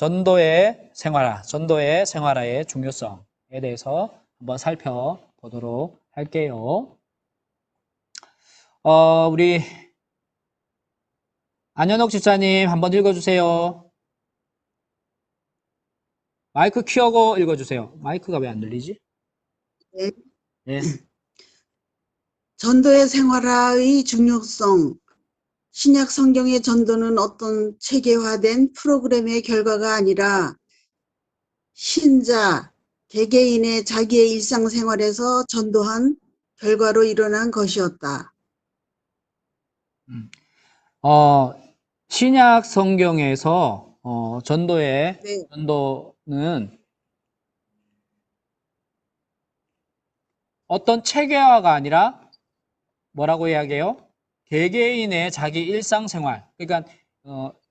전도의 생활화의 중요성에 대해서 한번 살펴보도록 할게요. 우리 안현옥 집사님 한번 읽어주세요. 마이크 켜고 읽어주세요. 마이크가 왜 안 들리지? 네. 네. 전도의 생활화의 중요성. 신약 성경의 전도는 어떤 체계화된 프로그램의 결과가 아니라 신자, 개개인의 자기의 일상생활에서 전도한 결과로 일어난 것이었다. 신약 성경에서 네. 전도는 어떤 체계화가 아니라 뭐라고 이야기해요? 개개인의 자기 일상생활. 그러니까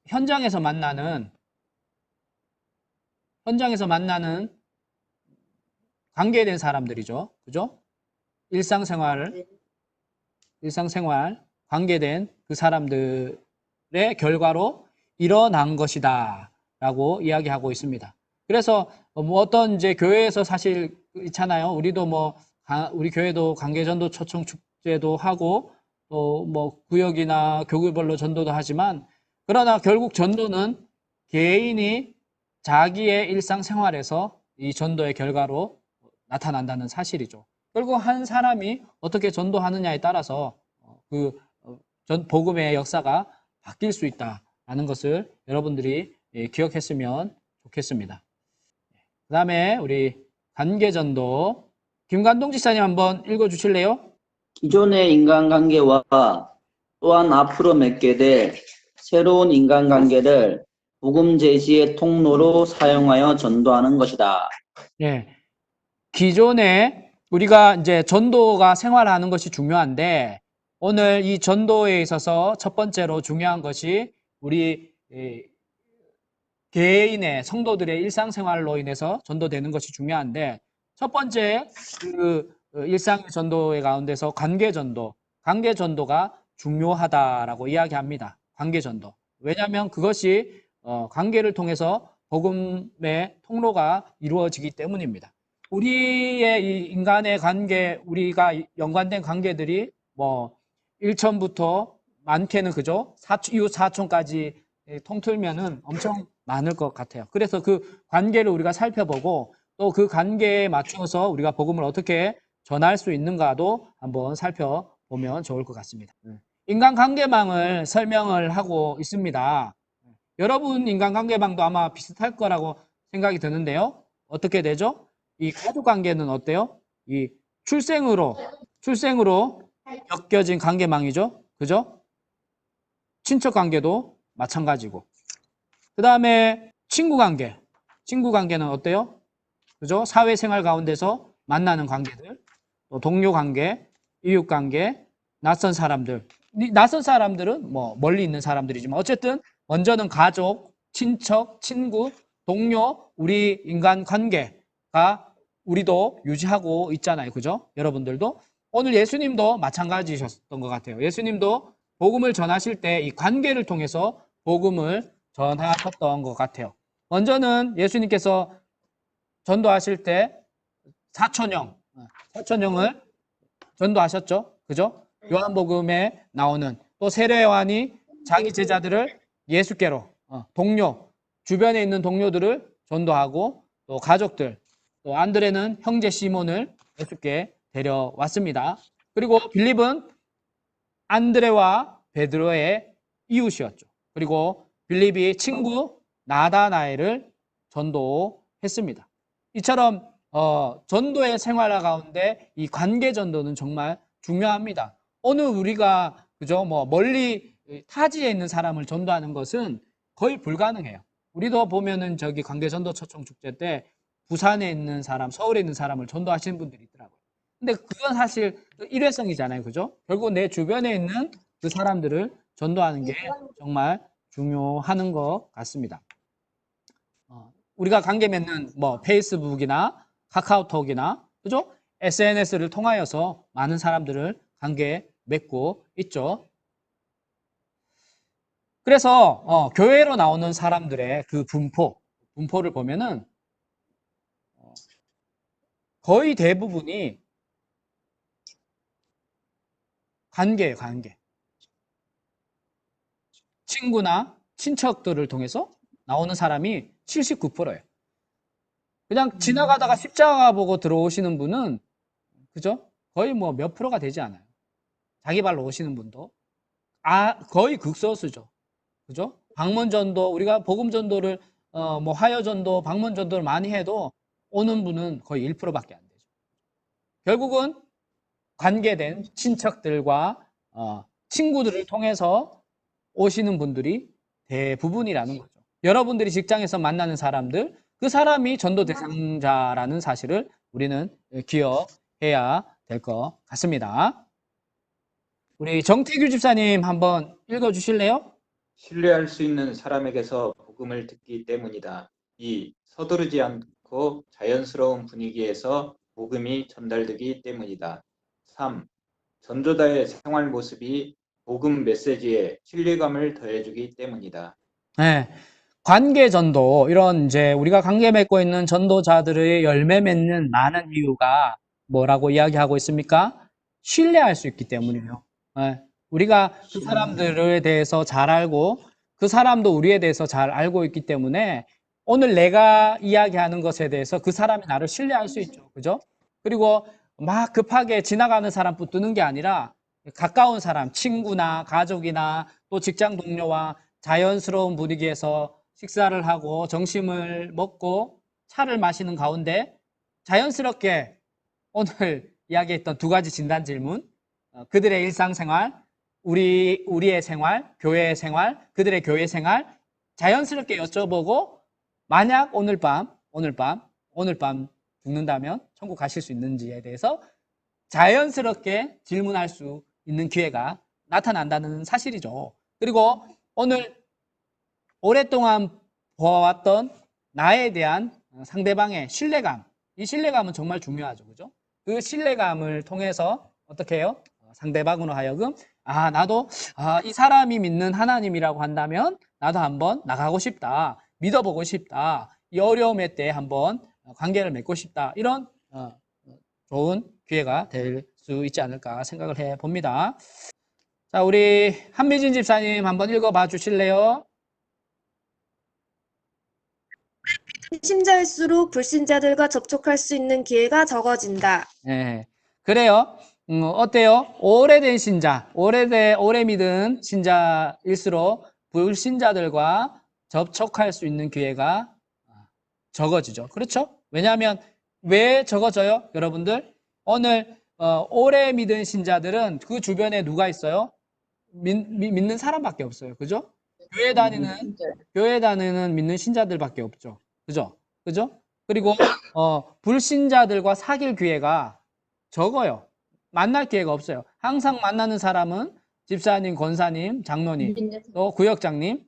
현장에서 만나는 관계된 사람들이죠. 그죠? 일상생활, 관계된 그 사람들의 결과로 일어난 것이다. 라고 이야기하고 있습니다. 그래서 뭐 어떤 이제 교회에서 사실 있잖아요. 우리도 우리 교회도 관계전도 초청 축제도 하고 또 뭐 구역이나 교구별로 전도도 하지만 그러나 결국 전도는 개인이 자기의 일상생활에서 이 전도의 결과로 나타난다는 사실이죠. 결국 한 사람이 어떻게 전도하느냐에 따라서 복음의 역사가 바뀔 수 있다라는 것을 여러분들이 기억했으면 좋겠습니다. 그 다음에 우리 관계전도 김관동 지사님 한번 읽어주실래요? 기존의 인간관계와 또한 앞으로 맺게 될 새로운 인간관계를 복음 제시의 통로로 사용하여 전도하는 것이다. 네. 기존에 우리가 이제 전도가 생활하는 것이 중요한데 오늘 이 전도에 있어서 첫 번째로 중요한 것이 우리 개인의 성도들의 일상생활로 인해서 전도되는 것이 중요한데 첫 번째 일상의 전도의 가운데서 관계전도가 중요하다라고 이야기합니다. 관계전도. 왜냐하면 그것이 관계를 통해서 복음의 통로가 이루어지기 때문입니다. 우리의 이 인간의 관계, 우리가 연관된 관계들이 뭐 1촌부터 많게는 그죠? 이웃 사촌까지 통틀면은 엄청 많을 것 같아요. 그래서 그 관계를 우리가 살펴보고 또 그 관계에 맞춰서 우리가 복음을 어떻게 전할 수 있는가도 한번 살펴보면 좋을 것 같습니다. 인간관계망을 설명을 하고 있습니다. 여러분 인간관계망도 아마 비슷할 거라고 생각이 드는데요. 어떻게 되죠? 이 가족관계는 어때요? 이 출생으로 엮여진 관계망이죠. 그죠? 친척관계도 마찬가지고. 그 다음에 친구관계는 어때요? 그죠? 사회생활 가운데서 만나는 관계들, 또 동료관계, 이웃관계, 낯선 사람들. 낯선 사람들은 뭐 멀리 있는 사람들이지만 어쨌든 먼저는 가족, 친척, 친구, 동료, 우리 인간 관계가 우리도 유지하고 있잖아요. 그죠? 여러분들도. 오늘 예수님도 마찬가지셨던 것 같아요. 예수님도 복음을 전하실 때 이 관계를 통해서 복음을 전하셨던 것 같아요. 먼저는 예수님께서 전도하실 때 사촌형을 전도하셨죠. 그죠? 요한복음에 나오는 또 세례 요한이 자기 제자들을 예수께로 주변에 있는 동료들을 전도하고 또 가족들, 또 안드레는 형제 시몬을 예수께 데려왔습니다. 그리고 빌립은 안드레와 베드로의 이웃이었죠. 그리고 빌립이 친구 나다나엘을 전도했습니다. 이처럼 전도의 생활화 가운데 이 관계 전도는 정말 중요합니다. 오늘 우리가 그죠 뭐 멀리 타지에 있는 사람을 전도하는 것은 거의 불가능해요. 우리도 보면은 저기 관계 전도 초청 축제 때 부산에 있는 사람, 서울에 있는 사람을 전도하시는 분들이 있더라고요. 근데 그건 사실 일회성이잖아요. 그죠? 결국 내 주변에 있는 그 사람들을 전도하는 게 정말 중요한 것 같습니다. 우리가 관계 맺는 뭐 페이스북이나 카카오톡이나 그죠? SNS를 통하여서 많은 사람들을 관계 맺고 있죠. 그래서 교회로 나오는 사람들의 그 분포, 분포를 보면은 거의 대부분이 관계예요, 관계. 친구나 친척들을 통해서 나오는 사람이 79%예요. 그냥 지나가다가 십자가 보고 들어오시는 분은, 그죠? 거의 뭐 몇 프로가 되지 않아요. 자기 발로 오시는 분도. 거의 극소수죠. 그죠? 방문전도, 우리가 복음전도를, 뭐 화요전도, 방문전도를 많이 해도 오는 분은 거의 1%밖에 안 되죠. 결국은 관계된 친척들과 친구들을 통해서 오시는 분들이 대부분이라는 거죠. 여러분들이 직장에서 만나는 사람들, 그 사람이 전도 대상자라는 사실을 우리는 기억해야 될 것 같습니다. 우리 정태규 집사님 한번 읽어주실래요? 신뢰할 수 있는 사람에게서 복음을 듣기 때문이다. 2. 서두르지 않고 자연스러운 분위기에서 복음이 전달되기 때문이다. 3. 전도자의 생활 모습이 복음 메시지에 신뢰감을 더해주기 때문이다. 네. 관계 전도, 이런 이제 우리가 관계 맺고 있는 전도자들의 열매 맺는 많은 이유가 뭐라고 이야기하고 있습니까? 신뢰할 수 있기 때문이에요. 네. 우리가 그 사람들에 대해서 잘 알고 그 사람도 우리에 대해서 잘 알고 있기 때문에 오늘 내가 이야기하는 것에 대해서 그 사람이 나를 신뢰할 수 있죠. 그죠? 그리고 막 급하게 지나가는 사람 붙드는 게 아니라 가까운 사람, 친구나 가족이나 또 직장 동료와 자연스러운 분위기에서 식사를 하고 점심을 먹고 차를 마시는 가운데 자연스럽게 오늘 이야기했던 두 가지 진단 질문, 그들의 일상생활, 우리의 생활, 교회의 생활, 그들의 교회 생활 자연스럽게 여쭤보고 만약 오늘 밤 죽는다면 천국 가실 수 있는지에 대해서 자연스럽게 질문할 수 있는 기회가 나타난다는 사실이죠. 그리고 오늘 오랫동안 보아왔던 나에 대한 상대방의 신뢰감, 이 신뢰감은 정말 중요하죠. 그죠? 그 신뢰감을 통해서 어떻게 해요? 상대방으로 하여금 나도 이 사람이 믿는 하나님이라고 한다면 나도 한번 나가고 싶다. 믿어보고 싶다. 이 어려움의 때에 한번 관계를 맺고 싶다. 이런 좋은 기회가 될 수 있지 않을까 생각을 해봅니다. 자, 우리 한미진 집사님 한번 읽어봐 주실래요? 신자일수록 불신자들과 접촉할 수 있는 기회가 적어진다. 네, 그래요. 어때요? 오래된 신자, 오래 믿은 신자일수록 불신자들과 접촉할 수 있는 기회가 적어지죠. 그렇죠? 왜냐하면 왜 적어져요? 여러분들, 오늘 오래 믿은 신자들은 그 주변에 누가 있어요? 믿는 사람밖에 없어요. 그죠? 교회 다니는 믿는 신자들밖에 없죠. 그죠? 그리고 불신자들과 사귈 기회가 적어요. 만날 기회가 없어요. 항상 만나는 사람은 집사님, 권사님, 장로님, 또 구역장님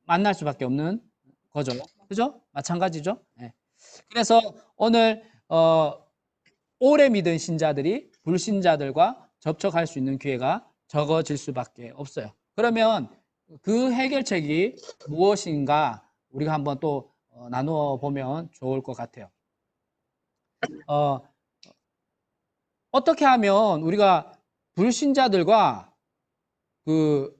만날 수밖에 없는 거죠. 그죠? 마찬가지죠. 네. 그래서 오늘 오래 믿은 신자들이 불신자들과 접촉할 수 있는 기회가 적어질 수밖에 없어요. 그러면 그 해결책이 무엇인가 우리가 한번 또 나누어 보면 좋을 것 같아요. 어떻게 하면 우리가 불신자들과 그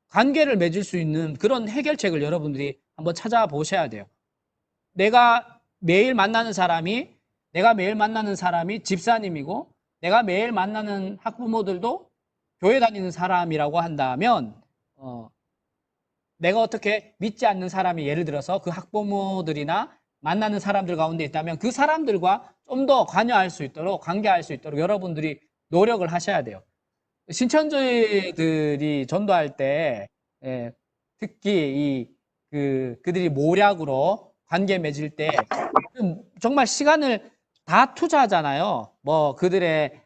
관계를 맺을 수 있는 그런 해결책을 여러분들이 한번 찾아보셔야 돼요. 내가 매일 만나는 사람이 집사님이고 내가 매일 만나는 학부모들도 교회 다니는 사람이라고 한다면 내가 어떻게 믿지 않는 사람이 예를 들어서 그 학부모들이나 만나는 사람들 가운데 있다면 그 사람들과 좀 더 관여할 수 있도록 관계할 수 있도록 여러분들이 노력을 하셔야 돼요. 신천지들이 전도할 때 특히 그들이 모략으로 관계 맺을 때 정말 시간을 다 투자하잖아요. 뭐 그들의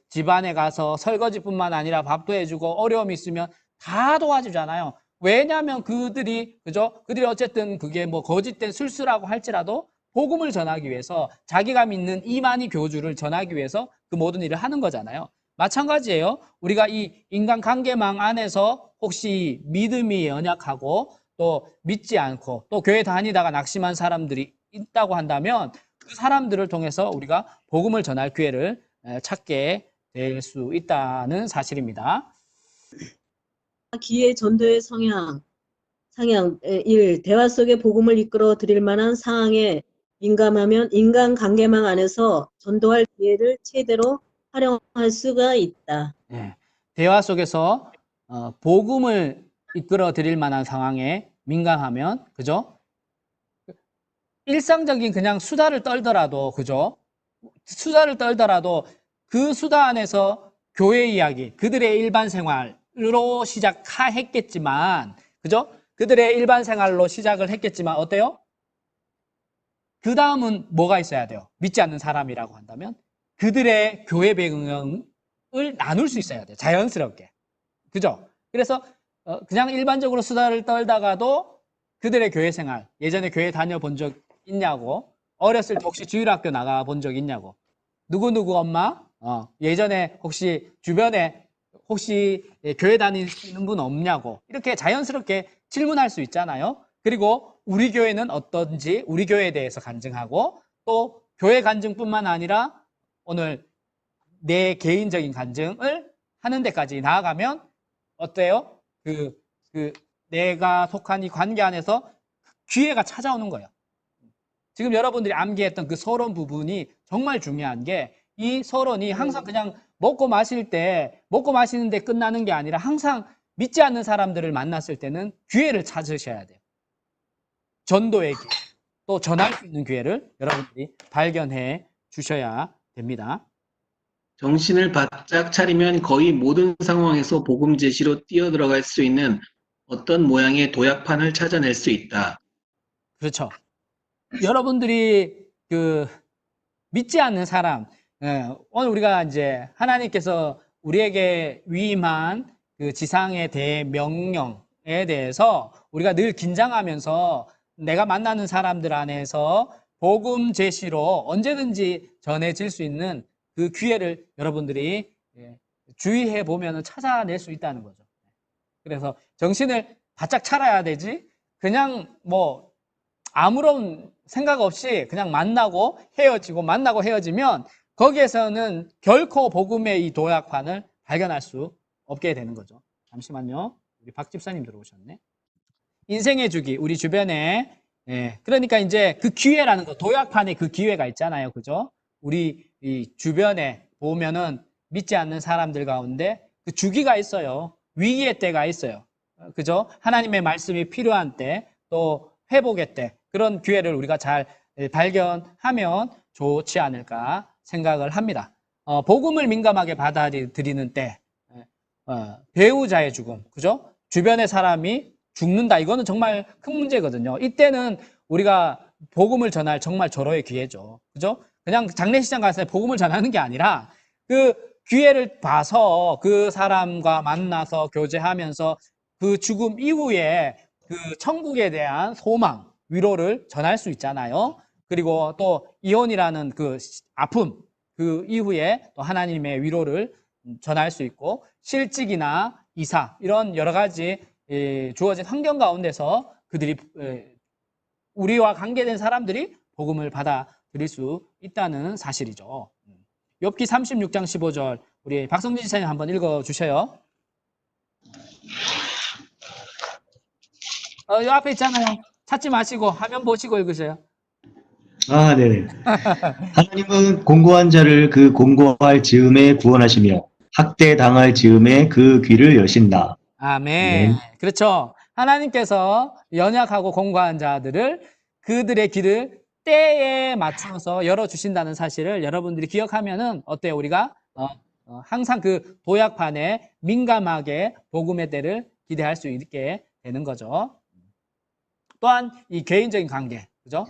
집안에 가서 설거지뿐만 아니라 밥도 해주고 어려움이 있으면 다 도와주잖아요. 왜냐하면 그들이 어쨌든 그게 뭐 거짓된 술수라고 할지라도 복음을 전하기 위해서 자기가 믿는 이만희 교주를 전하기 위해서 그 모든 일을 하는 거잖아요. 마찬가지예요. 우리가 이 인간관계망 안에서 혹시 믿음이 연약하고 또 믿지 않고 또 교회 다니다가 낙심한 사람들이 있다고 한다면 그 사람들을 통해서 우리가 복음을 전할 기회를 찾게 될 수 있다는 사실입니다. 기회 전도의 상향 1. 대화 속에 복음을 이끌어 드릴 만한 상황에 민감하면 인간관계망 안에서 전도할 기회를 최대로 활용할 수가 있다. 예, 대화 속에서 복음을 이끌어 드릴 만한 상황에 민감하면, 그죠? 일상적인 그냥 수다를 떨더라도, 그죠? 수다를 떨더라도 그 수다 안에서 교회 이야기, 그들의 일반 생활로 시작했겠지만, 그죠? 그들의 일반 생활로 시작을 했겠지만, 어때요? 그 다음은 뭐가 있어야 돼요? 믿지 않는 사람이라고 한다면 그들의 교회 배경을 나눌 수 있어야 돼요. 자연스럽게. 그죠? 그래서 그냥 일반적으로 수다를 떨다가도 그들의 교회 생활, 예전에 교회 다녀본 적 있냐고, 어렸을 때 혹시 주일학교 나가본 적 있냐고, 누구누구 엄마, 예전에 혹시 주변에 혹시 교회 다니시는 분 없냐고, 이렇게 자연스럽게 질문할 수 있잖아요. 그리고 우리 교회는 어떤지 우리 교회에 대해서 간증하고, 또 교회 간증뿐만 아니라 오늘 내 개인적인 간증을 하는 데까지 나아가면 어때요? 내가 속한 이 관계 안에서 기회가 찾아오는 거예요. 지금 여러분들이 암기했던 그 서론 부분이 정말 중요한 게, 이 서론이 항상 그냥 먹고 마시는데 끝나는 게 아니라 항상 믿지 않는 사람들을 만났을 때는 기회를 찾으셔야 돼요. 전도의 기회, 또 전할 수 있는 기회를 여러분들이 발견해 주셔야 됩니다. 정신을 바짝 차리면 거의 모든 상황에서 복음 제시로 뛰어들어갈 수 있는 어떤 모양의 도약판을 찾아낼 수 있다. 그렇죠. 여러분들이 믿지 않는 사람, 오늘 우리가 이제 하나님께서 우리에게 위임한 그 지상의 대명령에 대해서 우리가 늘 긴장하면서 내가 만나는 사람들 안에서 복음 제시로 언제든지 전해질 수 있는 그 기회를 여러분들이 주의해 보면 찾아낼 수 있다는 거죠. 그래서 정신을 바짝 차려야 되지, 그냥 뭐 아무런 생각 없이 그냥 만나고 헤어지면 거기에서는 결코 복음의 이 도약판을 발견할 수 없게 되는 거죠. 잠시만요. 우리 박 집사님 들어오셨네. 인생의 주기, 우리 주변에, 그러니까 이제 그 기회라는 거, 도약판에 그 기회가 있잖아요. 그죠? 우리 이 주변에 보면은 믿지 않는 사람들 가운데 그 주기가 있어요. 위기의 때가 있어요. 그죠? 하나님의 말씀이 필요한 때, 또 회복의 때, 그런 기회를 우리가 잘 발견하면 좋지 않을까 생각을 합니다. 복음을 민감하게 받아들이는 때, 배우자의 죽음, 그죠? 주변의 사람이 죽는다. 이거는 정말 큰 문제거든요. 이때는 우리가 복음을 전할 정말 절호의 기회죠. 그죠? 그냥 장례식장 가서 복음을 전하는 게 아니라 그 기회를 봐서 그 사람과 만나서 교제하면서 그 죽음 이후에 그 천국에 대한 소망, 위로를 전할 수 있잖아요. 그리고 또 이혼이라는 그 아픔, 그 이후에 또 하나님의 위로를 전할 수 있고, 실직이나 이사, 이런 여러 가지 주어진 환경 가운데서 그들이, 우리와 관계된 사람들이 복음을 받아들일 수 있다는 사실이죠. 욥기 36장 15절 우리 박성진 지사님 한번 읽어주셔요. 이 앞에 있잖아요. 찾지 마시고 화면 보시고 읽으세요. 아, 네네. 하나님은 공고한 자를 그 공고할 즈음에 구원하시며 학대당할 즈음에 그 귀를 여신다. 아멘. 그렇죠. 하나님께서 연약하고 공고한 자들을, 그들의 길을 때에 맞춰서 열어주신다는 사실을 여러분들이 기억하면은 어때요? 우리가 항상 그 도약판에 민감하게 복음의 때를 기대할 수 있게 되는 거죠. 또한 이 개인적인 관계, 그죠?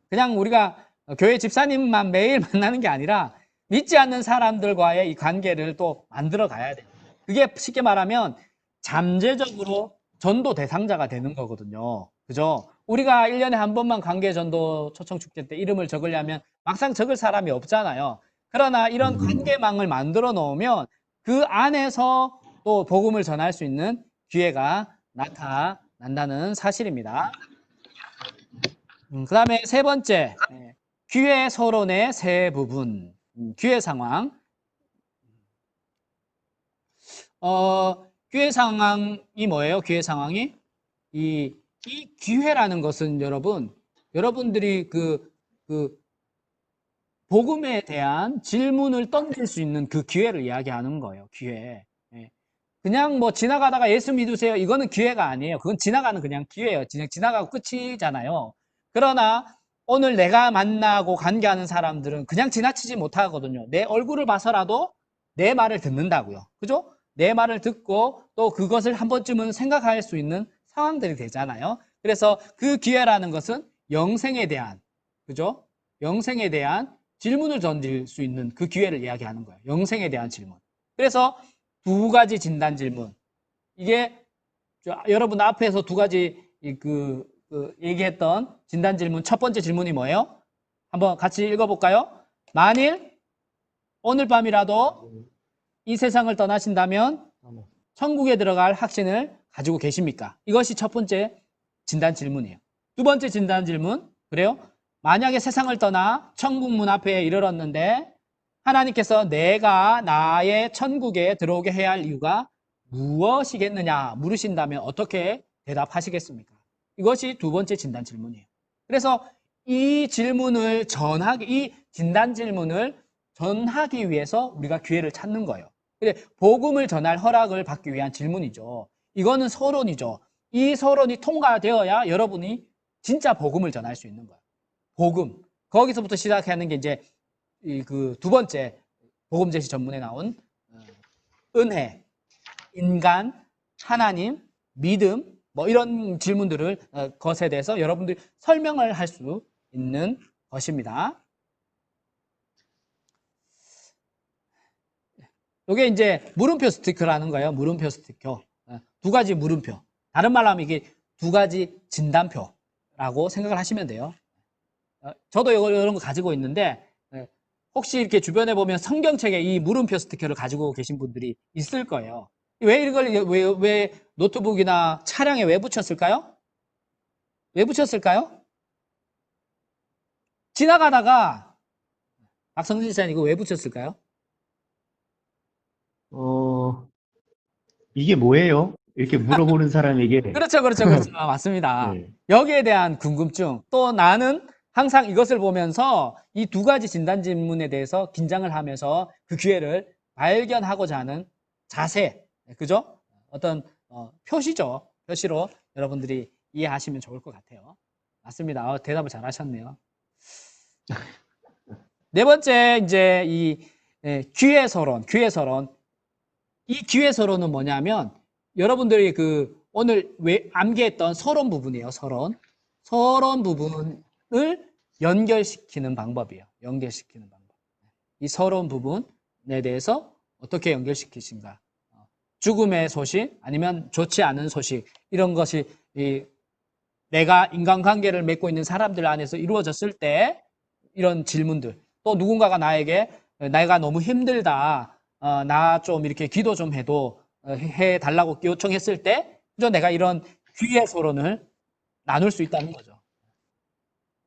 그냥 우리가 교회 집사님만 매일 만나는 게 아니라 믿지 않는 사람들과의 이 관계를 또 만들어 가야 돼요. 그게 쉽게 말하면 잠재적으로 전도 대상자가 되는 거거든요. 그죠? 우리가 1년에 한 번만 관계전도 초청축제 때 이름을 적으려면 막상 적을 사람이 없잖아요. 그러나 이런 관계망을 만들어 놓으면 그 안에서 또 복음을 전할 수 있는 기회가 나타나는 난다는 사실입니다. 그 다음에 세 번째, 귀회 서론의 세 부분, 귀회 상황. 귀회 상황이 뭐예요? 귀회 상황이? 이 귀회라는 것은 여러분들이 그 복음에 대한 질문을 던질 수 있는 그 기회를 이야기하는 거예요. 기회. 그냥 뭐 지나가다가 예수 믿으세요. 이거는 기회가 아니에요. 그건 지나가는 그냥 기회예요. 그냥 지나가고 끝이잖아요. 그러나 오늘 내가 만나고 관계하는 사람들은 그냥 지나치지 못하거든요. 내 얼굴을 봐서라도 내 말을 듣는다고요. 그죠? 내 말을 듣고 또 그것을 한 번쯤은 생각할 수 있는 상황들이 되잖아요. 그래서 그 기회라는 것은 영생에 대한, 그죠? 영생에 대한 질문을 던질 수 있는 그 기회를 이야기하는 거예요. 영생에 대한 질문. 그래서 두 가지 진단 질문. 이게 여러분 앞에서 두 가지 얘기했던 진단 질문, 첫 번째 질문이 뭐예요? 한번 같이 읽어볼까요? 만일 오늘 밤이라도 이 세상을 떠나신다면 천국에 들어갈 확신을 가지고 계십니까? 이것이 첫 번째 진단 질문이에요. 두 번째 진단 질문, 그래요? 만약에 세상을 떠나 천국 문 앞에 이르렀는데 하나님께서 내가 나의 천국에 들어오게 해야 할 이유가 무엇이겠느냐 물으신다면 어떻게 대답하시겠습니까? 이것이 두 번째 진단 질문이에요. 그래서 이 진단 질문을 전하기 위해서 우리가 기회를 찾는 거예요. 복음을 전할 허락을 받기 위한 질문이죠. 이거는 서론이죠. 이 서론이 통과되어야 여러분이 진짜 복음을 전할 수 있는 거예요. 복음. 거기서부터 시작하는 게 이제 그 두 번째 복음 제시 전문에 나온 은혜, 인간, 하나님, 믿음, 뭐 이런 질문들을 것에 대해서 여러분들이 설명을 할 수 있는 것입니다. 이게 이제 물음표 스티커라는 거예요. 물음표 스티커. 두 가지 물음표. 다른 말로 하면 이게 두 가지 진단표라고 생각을 하시면 돼요. 저도 이런 거 가지고 있는데 혹시 이렇게 주변에 보면 성경책에 이 물음표 스티커를 가지고 계신 분들이 있을 거예요. 왜 노트북이나 차량에 왜 붙였을까요? 왜 붙였을까요? 지나가다가 박성진 지사님 이거 왜 붙였을까요? 이게 뭐예요? 이렇게 물어보는 사람에게. 그렇죠. 맞습니다. 네. 여기에 대한 궁금증. 또 나는 항상 이것을 보면서 이 두 가지 진단 질문에 대해서 긴장을 하면서 그 기회를 발견하고자 하는 자세, 그죠? 어떤 표시죠. 표시로 여러분들이 이해하시면 좋을 것 같아요. 맞습니다. 대답을 잘 하셨네요. 네 번째, 이제 기회 서론. 이 기회 서론은 뭐냐면 여러분들이 오늘 암기했던 서론 부분이에요. 서론 부분을 연결시키는 방법이에요. 연결시키는 방법. 이 서론 부분에 대해서 어떻게 연결시키신가? 죽음의 소식, 아니면 좋지 않은 소식, 이런 것이 내가 인간관계를 맺고 있는 사람들 안에서 이루어졌을 때 이런 질문들, 또 누군가가 나에게 내가 너무 힘들다, 나 좀 이렇게 기도 좀 해달라고 요청했을 때 내가 이런 귀의 서론을 나눌 수 있다는 거죠.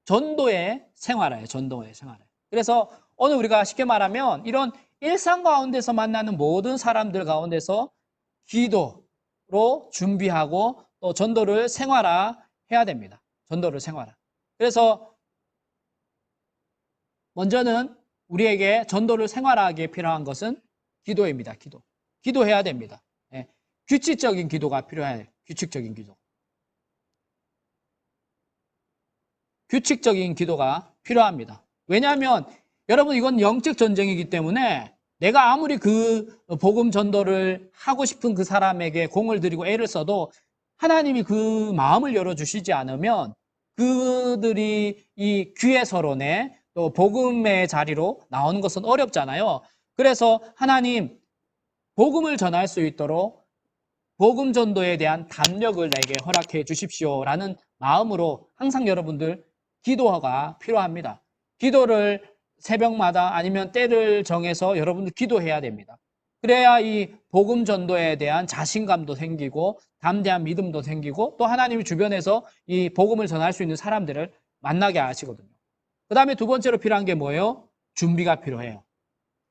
전도의 생활화예요. 전도의 생활화. 그래서 오늘 우리가 쉽게 말하면 이런 일상 가운데서 만나는 모든 사람들 가운데서 기도로 준비하고 또 전도를 생활화해야 됩니다. 전도를 생활화. 그래서 먼저는 우리에게 전도를 생활화하기에 필요한 것은 기도입니다. 기도해야 됩니다. 규칙적인 기도가 필요해요. 규칙적인 기도. 규칙적인 기도가 필요합니다. 왜냐하면 여러분 이건 영적 전쟁이기 때문에 내가 아무리 그 복음 전도를 하고 싶은 그 사람에게 공을 들이고 애를 써도 하나님이 그 마음을 열어주시지 않으면 그들이 이 귀의 서론에 또 복음의 자리로 나오는 것은 어렵잖아요. 그래서 하나님 복음을 전할 수 있도록 복음 전도에 대한 담력을 내게 허락해 주십시오라는 마음으로 항상 여러분들 기도가 필요합니다. 기도를 새벽마다 아니면 때를 정해서 여러분들 기도해야 됩니다. 그래야 이 복음 전도에 대한 자신감도 생기고 담대한 믿음도 생기고 또 하나님이 주변에서 이 복음을 전할 수 있는 사람들을 만나게 하시거든요. 그 다음에 두 번째로 필요한 게 뭐예요? 준비가 필요해요.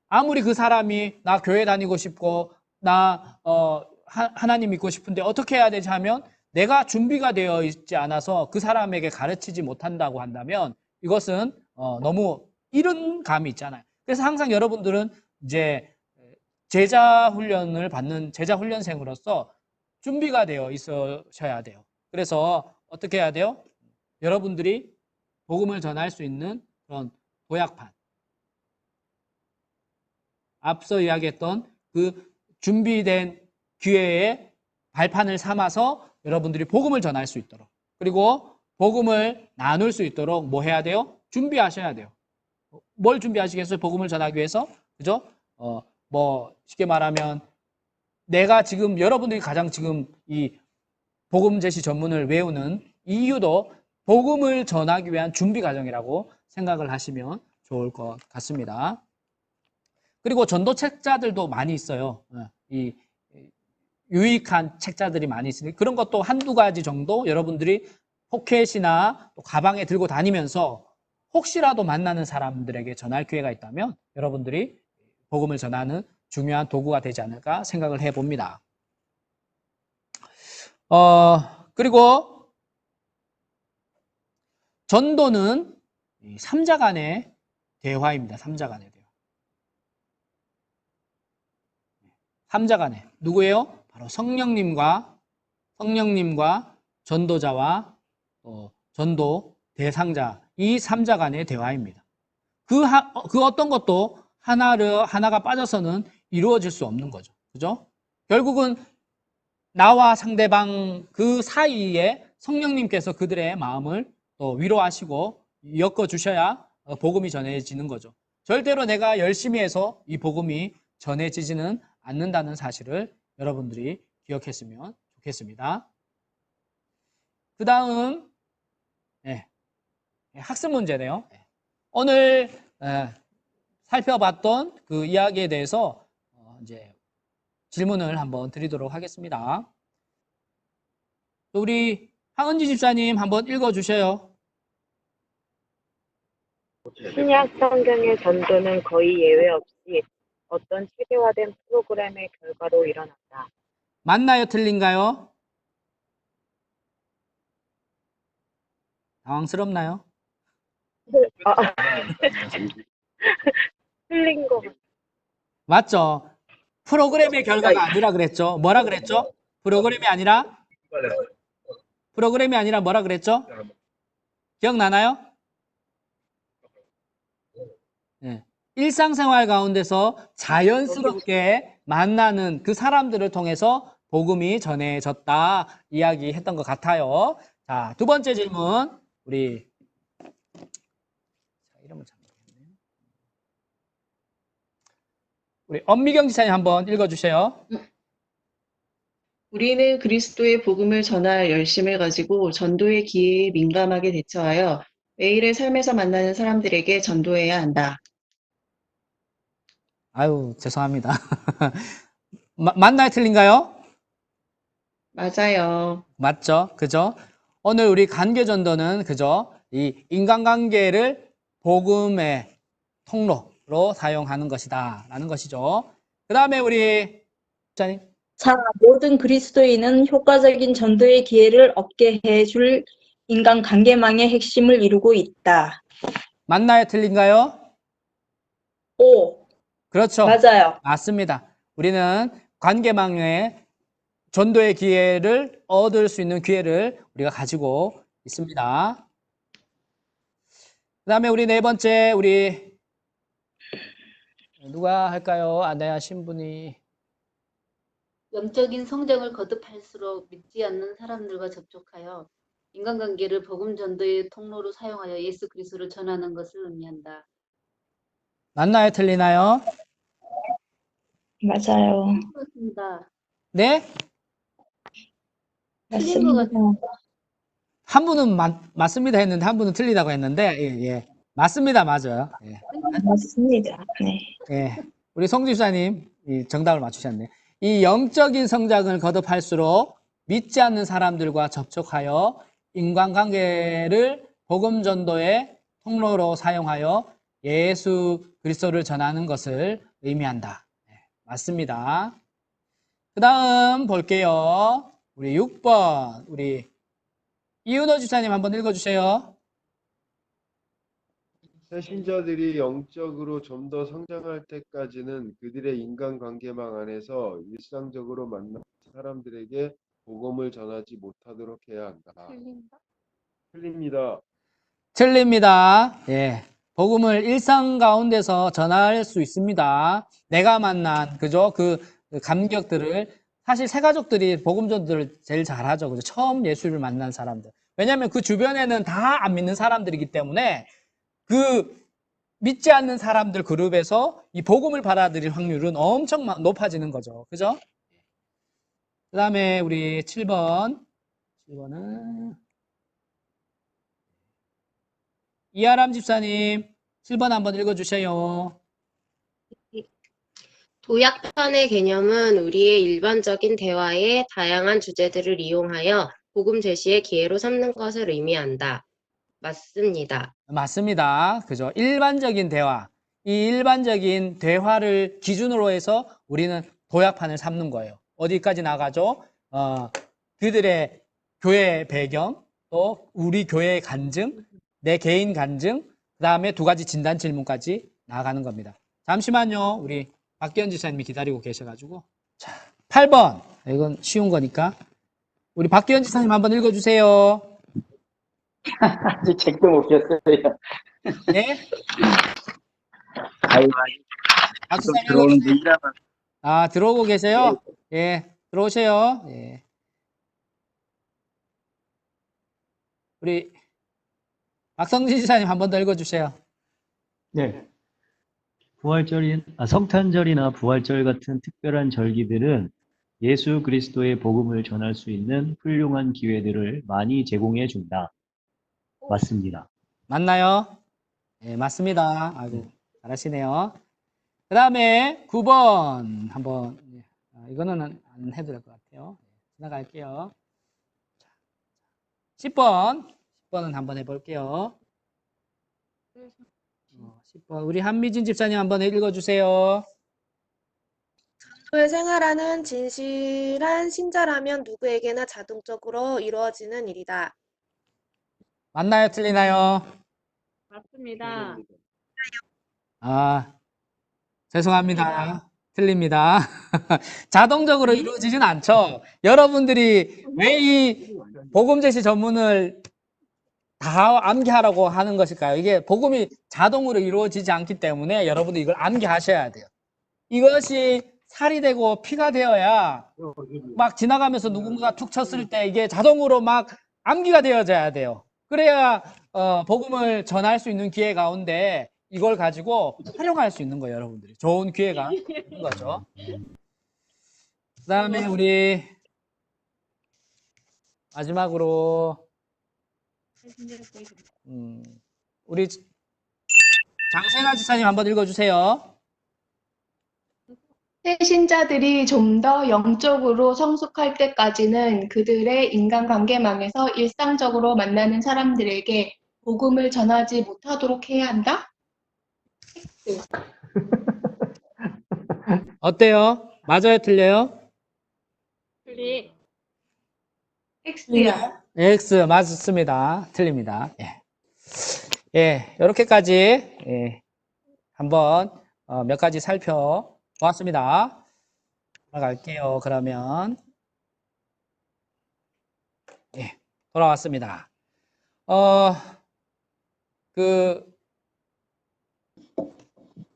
아무리 그 사람이 나 교회 다니고 싶고 나 하나님 믿고 싶은데 어떻게 해야 되지 하면 내가 준비가 되어 있지 않아서 그 사람에게 가르치지 못한다고 한다면 이것은 너무 이른 감이 있잖아요. 그래서 항상 여러분들은 이제 제자 훈련을 받는 제자 훈련생으로서 준비가 되어 있으셔야 돼요. 그래서 어떻게 해야 돼요? 여러분들이 복음을 전할 수 있는 그런 도약판, 앞서 이야기했던 그 준비된 기회의 발판을 삼아서 여러분들이 복음을 전할 수 있도록, 그리고 복음을 나눌 수 있도록 뭐 해야 돼요? 준비하셔야 돼요. 뭘 준비하시겠어요? 복음을 전하기 위해서? 그죠? 쉽게 말하면 내가 지금 여러분들이 가장 지금 이 복음 제시 전문을 외우는 이유도 복음을 전하기 위한 준비 과정이라고 생각을 하시면 좋을 것 같습니다. 그리고 전도 책자들도 많이 있어요. 이 유익한 책자들이 많이 있으니 그런 것도 한두 가지 정도 여러분들이 포켓이나 또 가방에 들고 다니면서 혹시라도 만나는 사람들에게 전할 기회가 있다면 여러분들이 복음을 전하는 중요한 도구가 되지 않을까 생각을 해봅니다. 그리고 전도는 삼자 간의 대화입니다. 삼자 간의 대화. 삼자 간의 누구예요? 바로 성령님과 전도자와 전도 대상자, 이 삼자 간의 대화입니다. 그 어떤 것도 하나가 빠져서는 이루어질 수 없는 거죠. 그죠? 결국은 나와 상대방 그 사이에 성령님께서 그들의 마음을 또 위로하시고 엮어주셔야 복음이 전해지는 거죠. 절대로 내가 열심히 해서 이 복음이 전해지지는 않는다는 사실을 여러분들이 기억했으면 좋겠습니다. 그 다음 학습 문제네요. 오늘 살펴봤던 그 이야기에 대해서 이제 질문을 한번 드리도록 하겠습니다. 우리 황은지 집사님 한번 읽어주셔요. 신약 성경의 전도는 거의 예외 없이 어떤 체계화된 프로그램의 결과로 일어난다. 맞나요? 틀린가요? 당황스럽나요? 틀린 거 같아요. 맞죠? 프로그램의 결과가 아니라 그랬죠. 뭐라 그랬죠? 프로그램이 아니라 뭐라 그랬죠? 기억나나요? 네. 일상생활 가운데서 자연스럽게 만나는 그 사람들을 통해서 복음이 전해졌다 이야기했던 것 같아요. 자, 두 번째 질문 우리 이름을 잘못했네. 우리 엄미경 지사님 한번 읽어주세요. 우리는 그리스도의 복음을 전할 열심을 가지고 전도의 기회에 민감하게 대처하여 매일의 삶에서 만나는 사람들에게 전도해야 한다. 아유, 죄송합니다. 맞나요? 틀린가요? 맞아요. 맞죠? 그죠? 오늘 우리 관계전도는 그죠? 이 인간관계를 복음의 통로로 사용하는 것이다 라는 것이죠. 그 다음에 우리 자님. 자, 모든 그리스도인은 효과적인 전도의 기회를 얻게 해줄 인간관계망의 핵심을 이루고 있다. 맞나요? 틀린가요? 오, 그렇죠. 맞아요. 맞습니다. 우리는 관계망의 전도의 기회를 얻을 수 있는 기회를 우리가 가지고 있습니다. 그 다음에 우리 네 번째, 우리 누가 할까요? 안내하신 분이. 영적인 성장을 거듭할수록 믿지 않는 사람들과 접촉하여 인간관계를 복음 전도의 통로로 사용하여 예수 그리스도를 전하는 것을 의미한다. 맞나요? 틀리나요? 맞아요. 그렇습니다. 네? 틀린 것 같아요. 한 분은 맞습니다 했는데 한 분은 틀리다고 했는데 맞습니다. 맞아요. 맞습니다. 네. 우리 송 집사님 이 정답을 맞추셨네. 이 영적인 성장을 거듭할수록 믿지 않는 사람들과 접촉하여 인간관계를 복음 전도의 통로로 사용하여 예수 그리스도를 전하는 것을 의미한다. 네, 맞습니다. 그 다음 볼게요. 우리 6번 우리 이은호 집사님 한번 읽어주세요. 새신자들이 영적으로 좀 더 성장할 때까지는 그들의 인간관계망 안에서 일상적으로 만난 사람들에게 복음을 전하지 못하도록 해야 한다. 틀립니다. 틀립니다. 예. 복음을 일상 가운데서 전할 수 있습니다. 내가 만난 그죠? 그 감격들을 사실 새 가족들이 복음 전도를 제일 잘하죠. 그죠? 처음 예수를 만난 사람들. 왜냐하면 그 주변에는 다 안 믿는 사람들이기 때문에 그 믿지 않는 사람들 그룹에서 이 복음을 받아들일 확률은 엄청 높아지는 거죠. 그죠? 그 다음에 우리 7번. 7번은 이하람 집사님 7번 한번 읽어주세요. 도약판의 개념은 우리의 일반적인 대화에 다양한 주제들을 이용하여 복음 제시의 기회로 삼는 것을 의미한다. 맞습니다. 맞습니다. 그죠? 일반적인 대화. 이 일반적인 대화를 기준으로 해서 우리는 도약판을 삼는 거예요. 어디까지 나가죠? 그들의 교회 배경, 또 우리 교회의 간증, 내 개인 간증, 그 다음에 2가지 진단 질문까지 나가는 겁니다. 잠시만요. 우리 박기현 지사님이 기다리고 계셔가지고. 자, 8번. 이건 쉬운 거니까. 우리 박기현 지사님 한번 읽어주세요. 아직 책도 못 폈어요. 네? 아이고, 박수님 들어오는데 읽어주세요. 일하면. 아, 들어오고 계세요? 예, 들어오세요. 예. 우리 박성진 지사님 한 번 더 읽어주세요. 네. 성탄절이나 부활절 같은 특별한 절기들은 예수 그리스도의 복음을 전할 수 있는 훌륭한 기회들을 많이 제공해 준다. 맞습니다. 맞나요? 네, 맞습니다. 아이고, 잘하시네요. 그 다음에 9번 한번, 이거는 안 해도 될 것 같아요. 지나갈게요. 10번. 10번은 한번 해볼게요. 10번. 우리 한미진 집사님 한번 읽어주세요. 전도의 생활하는 진실한 신자라면 누구에게나 자동적으로 이루어지는 일이다. 맞나요? 틀리나요? 맞습니다. 아, 죄송합니다. 틀립니다. 자동적으로 이루어지진 않죠. 여러분들이 왜 이 복음 제시 전문을 다 암기하라고 하는 것일까요? 이게 복음이 자동으로 이루어지지 않기 때문에 여러분들 이걸 암기하셔야 돼요. 이것이 살이 되고 피가 되어야 막 지나가면서 누군가 툭 쳤을 때 이게 자동으로 막 암기가 되어져야 돼요. 그래야 복음을 전할 수 있는 기회 가운데 이걸 가지고 활용할 수 있는 거예요, 여러분들이. 좋은 기회가 있는 거죠. 그 다음에 우리 마지막으로 우리 장세나 지사님 한번 읽어주세요. 새신자들이 좀 더 영적으로 성숙할 때까지는 그들의 인간관계망에서 일상적으로 만나는 사람들에게 복음을 전하지 못하도록 해야 한다? 어때요? 맞아요? 틀려요? X야. X 맞습니다. 틀립니다. 예. 예, 이렇게까지 예, 한번 몇 가지 살펴보았습니다. 돌아갈게요. 그러면 예, 돌아왔습니다.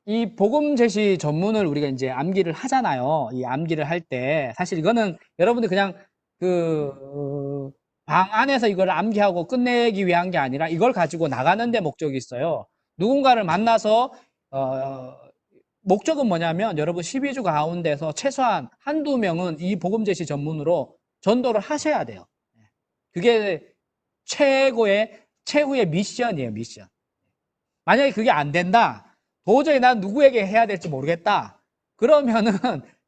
이 복음 제시 전문을 우리가 이제 암기를 하잖아요. 이 암기를 할 때 사실 이거는 여러분들 그냥 방 안에서 이걸 암기하고 끝내기 위한 게 아니라 이걸 가지고 나가는 데 목적이 있어요. 누군가를 만나서 목적은 뭐냐면 여러분 12주 가운데서 최소한 한두 명은 이 복음 제시 전문으로 전도를 하셔야 돼요. 그게 최후의 미션이에요, 미션. 만약에 그게 안 된다. 도저히 난 누구에게 해야 될지 모르겠다. 그러면은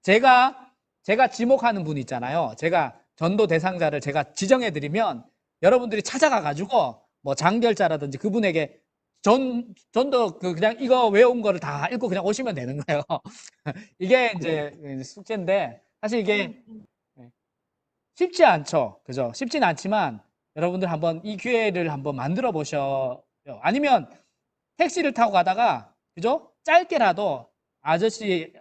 제가 지목하는 분 있잖아요. 제가 전도 대상자를 제가 지정해 드리면 여러분들이 찾아가 가지고 뭐 장결자라든지 그분에게 전도 그냥 이거 외운 거를 다 읽고 그냥 오시면 되는 거예요. 이게 이제 숙제인데 사실 이게 쉽지 않죠. 그죠? 쉽진 않지만 여러분들 한번 이 기회를 한번 만들어 보셔요. 아니면 택시를 타고 가다가 그죠? 짧게라도 아저씨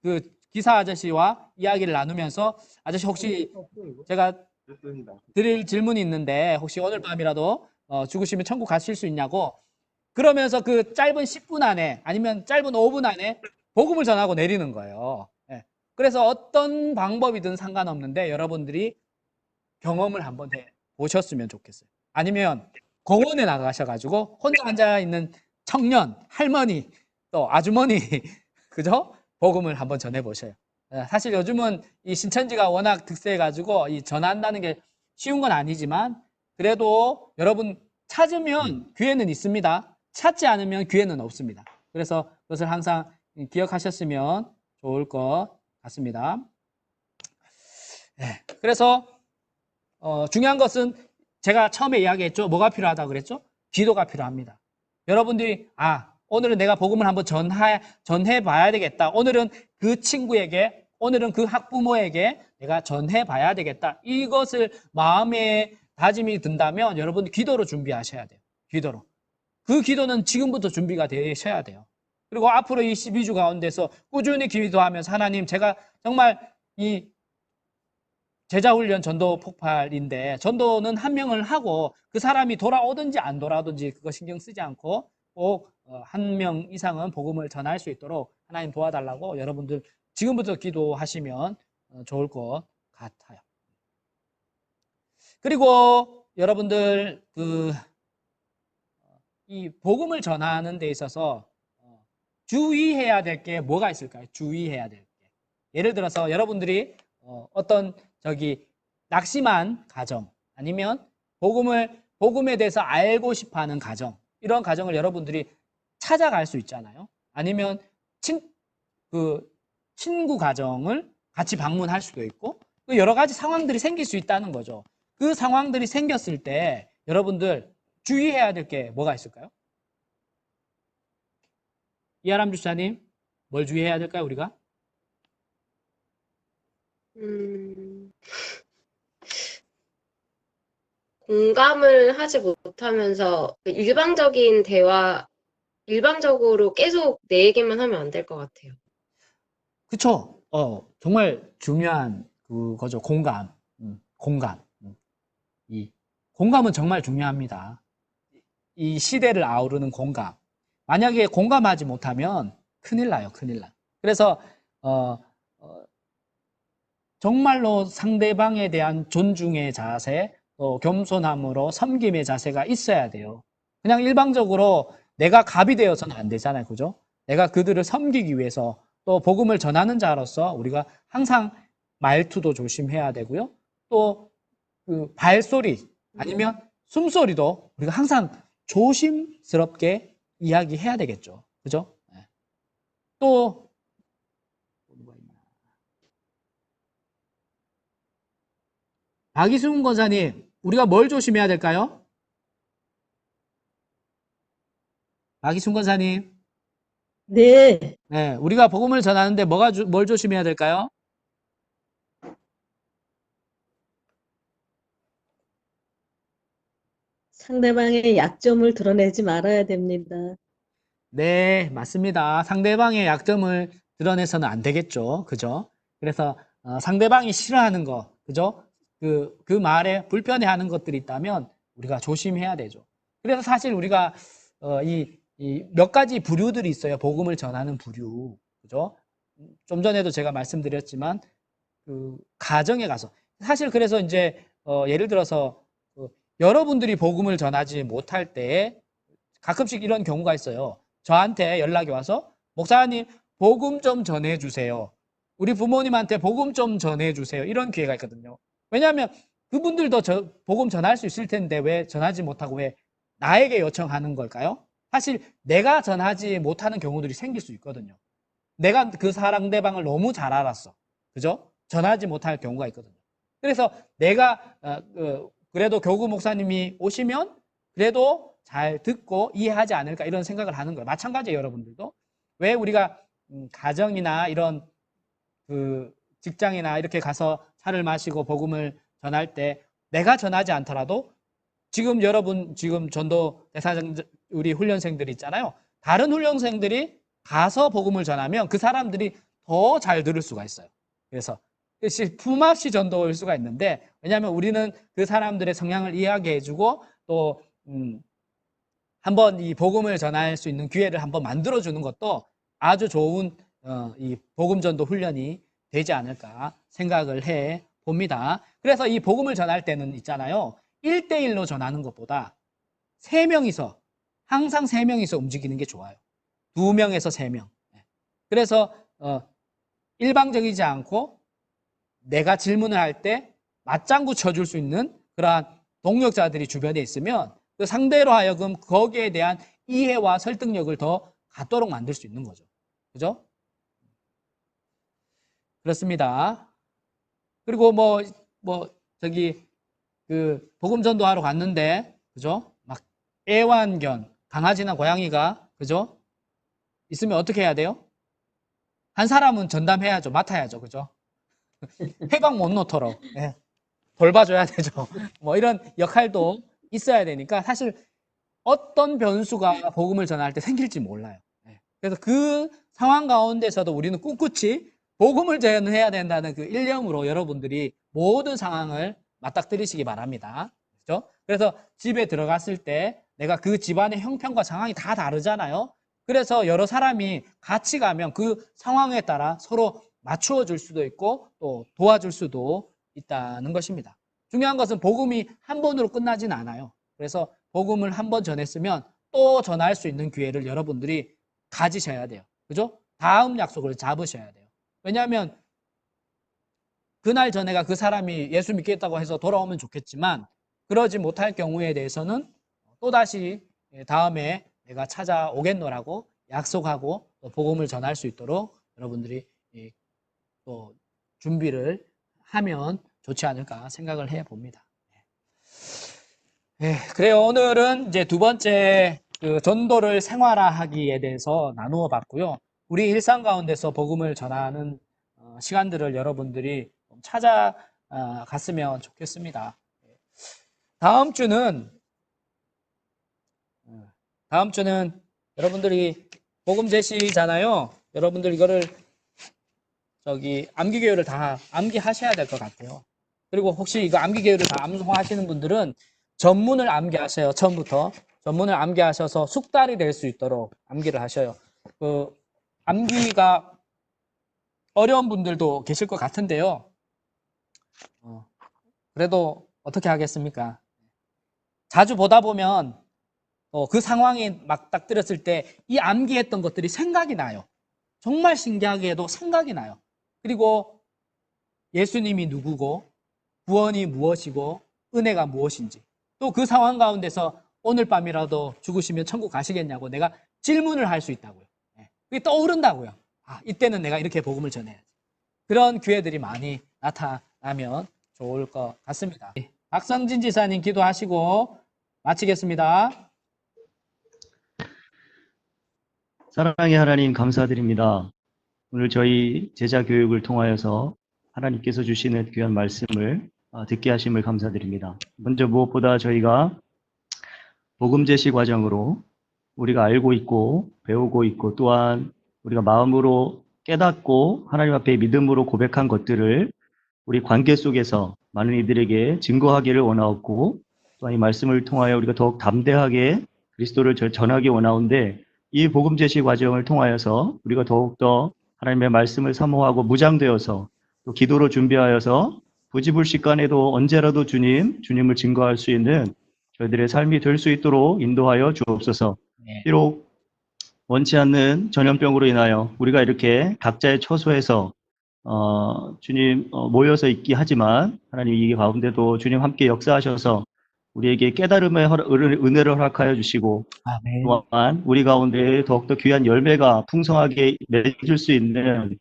그 기사 아저씨와 이야기를 나누면서 아저씨 혹시 제가 드릴 질문이 있는데 혹시 오늘 밤이라도 죽으시면 천국 가실 수 있냐고 그러면서 그 짧은 10분 안에 아니면 짧은 5분 안에 복음을 전하고 내리는 거예요. 예. 그래서 어떤 방법이든 상관없는데 여러분들이 경험을 한번 해 보셨으면 좋겠어요. 아니면 공원에 나가셔가지고 혼자 앉아있는 청년, 할머니, 또 아주머니 그죠? 복음을 한번 전해보셔요. 사실 요즘은 이 신천지가 워낙 득세해가지고 이 전한다는 게 쉬운 건 아니지만 그래도 여러분 찾으면 기회는 있습니다. 찾지 않으면 기회는 없습니다. 그래서 그것을 항상 기억하셨으면 좋을 것 같습니다. 네, 그래서 중요한 것은 제가 처음에 이야기했죠. 뭐가 필요하다고 그랬죠? 기도가 필요합니다. 여러분들이 오늘은 내가 복음을 한번 전해봐야 되겠다. 오늘은 그 친구에게, 오늘은 그 학부모에게 내가 전해봐야 되겠다. 이것을 마음에 다짐이 든다면 여러분 기도로 준비하셔야 돼요. 기도로. 그 기도는 지금부터 준비가 되셔야 돼요. 그리고 앞으로 이 12주 가운데서 꾸준히 기도하면서 하나님 제가 정말 이 제자훈련 전도 폭발인데 전도는 한 명을 하고 그 사람이 돌아오든지 안 돌아오든지 그거 신경 쓰지 않고 꼭 한 명 이상은 복음을 전할 수 있도록 하나님 도와달라고 여러분들 지금부터 기도하시면 좋을 것 같아요. 그리고 여러분들 이 복음을 전하는 데 있어서 주의해야 될 게 뭐가 있을까요? 주의해야 될 게. 예를 들어서 여러분들이 어떤 낙심한 가정 아니면 복음에 대해서 알고 싶어하는 가정 이런 가정을 여러분들이 찾아갈 수 있잖아요. 아니면 친구 가정을 같이 방문할 수도 있고 여러 가지 상황들이 생길 수 있다는 거죠. 그 상황들이 생겼을 때 여러분들 주의해야 될 게 뭐가 있을까요? 이하람 주사님, 뭘 주의해야 될까요, 우리가? 공감을 하지 못하면서 일방적으로 계속 내 얘기만 하면 안 될 것 같아요. 그쵸? 정말 중요한 그거죠. 공감. 이 공감은 정말 중요합니다. 이 시대를 아우르는 공감. 만약에 공감하지 못하면 큰일 나요. 큰일 나. 그래서 정말로 상대방에 대한 존중의 자세, 또 겸손함으로 섬김의 자세가 있어야 돼요. 그냥 일방적으로 내가 갑이 되어서는 안 되잖아요. 그죠? 내가 그들을 섬기기 위해서 또 복음을 전하는 자로서 우리가 항상 말투도 조심해야 되고요. 또 그 발소리 아니면 숨소리도 우리가 항상 조심스럽게 이야기해야 되겠죠. 그죠? 또 박이순 권사님, 우리가 뭘 조심해야 될까요? 박이순 권사님. 네. 네, 우리가 복음을 전하는데 뭘 조심해야 될까요? 상대방의 약점을 드러내지 말아야 됩니다. 네, 맞습니다. 상대방의 약점을 드러내서는 안 되겠죠. 그죠? 그래서 상대방이 싫어하는 거, 그죠? 그 말에 불편해하는 것들이 있다면 우리가 조심해야 되죠. 그래서 사실 우리가 이 몇 가지 부류들이 있어요. 복음을 전하는 부류, 그죠? 좀 전에도 제가 말씀드렸지만 그 가정에 가서 사실 그래서 이제 예를 들어서 여러분들이 복음을 전하지 못할 때 가끔씩 이런 경우가 있어요. 저한테 연락이 와서 목사님 복음 좀 전해주세요. 우리 부모님한테 복음 좀 전해주세요. 이런 기회가 있거든요. 왜냐하면 그분들도 복음 전할 수 있을 텐데 왜 전하지 못하고 왜 나에게 요청하는 걸까요? 사실 내가 전하지 못하는 경우들이 생길 수 있거든요. 내가 그 상대방을 너무 잘 알았어. 그죠? 전하지 못할 경우가 있거든요. 그래서 내가 그래도 교구 목사님이 오시면 그래도 잘 듣고 이해하지 않을까 이런 생각을 하는 거예요. 마찬가지예요, 여러분들도. 왜 우리가 가정이나 이런 그 직장이나 이렇게 가서 차를 마시고 복음을 전할 때 내가 전하지 않더라도 지금 여러분 지금 전도 대사장 우리 훈련생들이 있잖아요. 다른 훈련생들이 가서 복음을 전하면 그 사람들이 더 잘 들을 수가 있어요. 그래서 품없이 전도일 수가 있는데, 왜냐하면 우리는 그 사람들의 성향을 이해하게 해주고 또 한번 이 복음을 전할 수 있는 기회를 한번 만들어주는 것도 아주 좋은 이 복음 전도 훈련이 되지 않을까 생각을 해 봅니다. 그래서 이 복음을 전할 때는 있잖아요. 1대1로 전하는 것보다 3명이서 항상 3명이서 움직이는 게 좋아요. 2명에서 3명. 그래서 일방적이지 않고 내가 질문을 할 때 맞장구 쳐줄 수 있는 그러한 동력자들이 주변에 있으면 그 상대로 하여금 거기에 대한 이해와 설득력을 더 갖도록 만들 수 있는 거죠. 그죠? 그렇습니다. 그리고 저기 그 복음 전도하러 갔는데, 그죠? 막 애완견, 강아지나 고양이가, 그죠? 있으면 어떻게 해야 돼요? 한 사람은 전담해야죠. 맡아야죠. 그죠? 회방 못 놓도록. 네. 돌봐줘야 되죠. 뭐 이런 역할도 있어야 되니까 사실 어떤 변수가 복음을 전할 때 생길지 몰라요. 네. 그래서 그 상황 가운데서도 우리는 꿋꿋이 복음을 전해야 된다는 그 일념으로 여러분들이 모든 상황을 맞닥뜨리시기 바랍니다. 그렇죠? 그래서 집에 들어갔을 때 내가 그 집안의 형편과 상황이 다 다르잖아요. 그래서 여러 사람이 같이 가면 그 상황에 따라 서로 맞추어 줄 수도 있고 또 도와줄 수도 있다는 것입니다. 중요한 것은 복음이 한 번으로 끝나진 않아요. 그래서 복음을 한 번 전했으면 또 전할 수 있는 기회를 여러분들이 가지셔야 돼요. 그죠? 다음 약속을 잡으셔야 돼요. 왜냐하면 그날 전에가 그 사람이 예수 믿겠다고 해서 돌아오면 좋겠지만 그러지 못할 경우에 대해서는 또다시 다음에 내가 찾아오겠노라고 약속하고 또 복음을 전할 수 있도록 여러분들이 또 준비를 하면 좋지 않을까 생각을 해 봅니다. 네, 그래요. 오늘은 이제 두 번째 그 전도를 생활화하기에 대해서 나누어 봤고요. 우리 일상 가운데서 복음을 전하는 시간들을 여러분들이 찾아갔으면 좋겠습니다. 다음 주는 여러분들이 복음 제시잖아요. 여러분들 이거를 암기교율을 다 암기하셔야 될 것 같아요. 그리고 혹시 이거 암기교율을 다 암송하시는 분들은 전문을 암기하세요. 처음부터 전문을 암기하셔서 숙달이 될 수 있도록 암기를 하셔요. 그 암기가 어려운 분들도 계실 것 같은데요. 그래도 어떻게 하겠습니까? 자주 보다 보면 그 상황에 막 딱 들었을 때 이 암기했던 것들이 생각이 나요. 정말 신기하게도 생각이 나요. 그리고 예수님이 누구고 구원이 무엇이고 은혜가 무엇인지 또 그 상황 가운데서 오늘 밤이라도 죽으시면 천국 가시겠냐고 내가 질문을 할 수 있다고요. 그게 떠오른다고요. 이때는 내가 이렇게 복음을 전해야지. 그런 기회들이 많이 나타나면 좋을 것 같습니다. 박성진 지사님 기도하시고 마치겠습니다. 사랑의 하나님 감사드립니다. 오늘 저희 제자 교육을 통하여서 하나님께서 주시는 귀한 말씀을 듣게 하심을 감사드립니다. 먼저 무엇보다 저희가 복음 제시 과정으로 우리가 알고 있고 배우고 있고 또한 우리가 마음으로 깨닫고 하나님 앞에 믿음으로 고백한 것들을 우리 관계 속에서 많은 이들에게 증거하기를 원하옵고 또한 이 말씀을 통하여 우리가 더욱 담대하게 그리스도를 전하기 원하온데 이 복음 제시 과정을 통하여서 우리가 더욱더 하나님의 말씀을 사모하고 무장되어서 또 기도로 준비하여서 부지불식간에도 언제라도 주님을 증거할 수 있는 저희들의 삶이 될 수 있도록 인도하여 주옵소서. 비록 원치 않는 전염병으로 인하여 우리가 이렇게 각자의 처소에서 주님 모여서 있기 하지만 하나님 이 가운데도 주님 함께 역사하셔서 우리에게 깨달음의 은혜를 허락하여 주시고 아멘. 또한 우리 가운데 더욱더 귀한 열매가 풍성하게 맺을 수 있는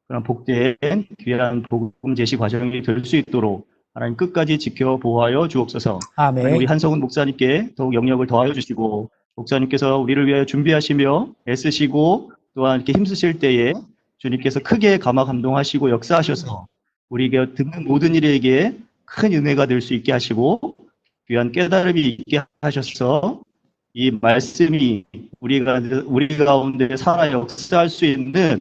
그런 복된 귀한 복음 제시 과정이 될 수 있도록 하나님 끝까지 지켜 보호하여 주옵소서. 아멘. 우리 한성훈 목사님께 더욱 영역을 더하여 주시고 목사님께서 우리를 위해 준비하시며 애쓰시고 또한 이렇게 힘쓰실 때에 주님께서 크게 감화 감동하시고 역사하셔서 우리가 듣는 모든 이에게 큰 은혜가 될 수 있게 하시고 귀한 깨달음이 있게 하셔서 이 말씀이 우리 가운데 살아 역사할 수 있는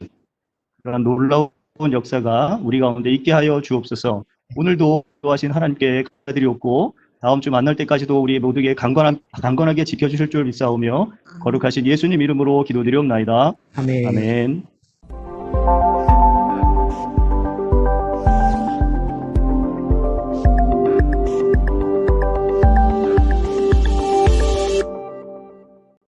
그런 놀라운 역사가 우리 가운데 있게 하여 주옵소서. 오늘도 하신 하나님께 감사드리옵고 다음 주 만날 때까지도 우리 모두에게 강건하게 지켜주실 줄 믿사오며 거룩하신 예수님 이름으로 기도드리옵나이다. 아멘. 아멘.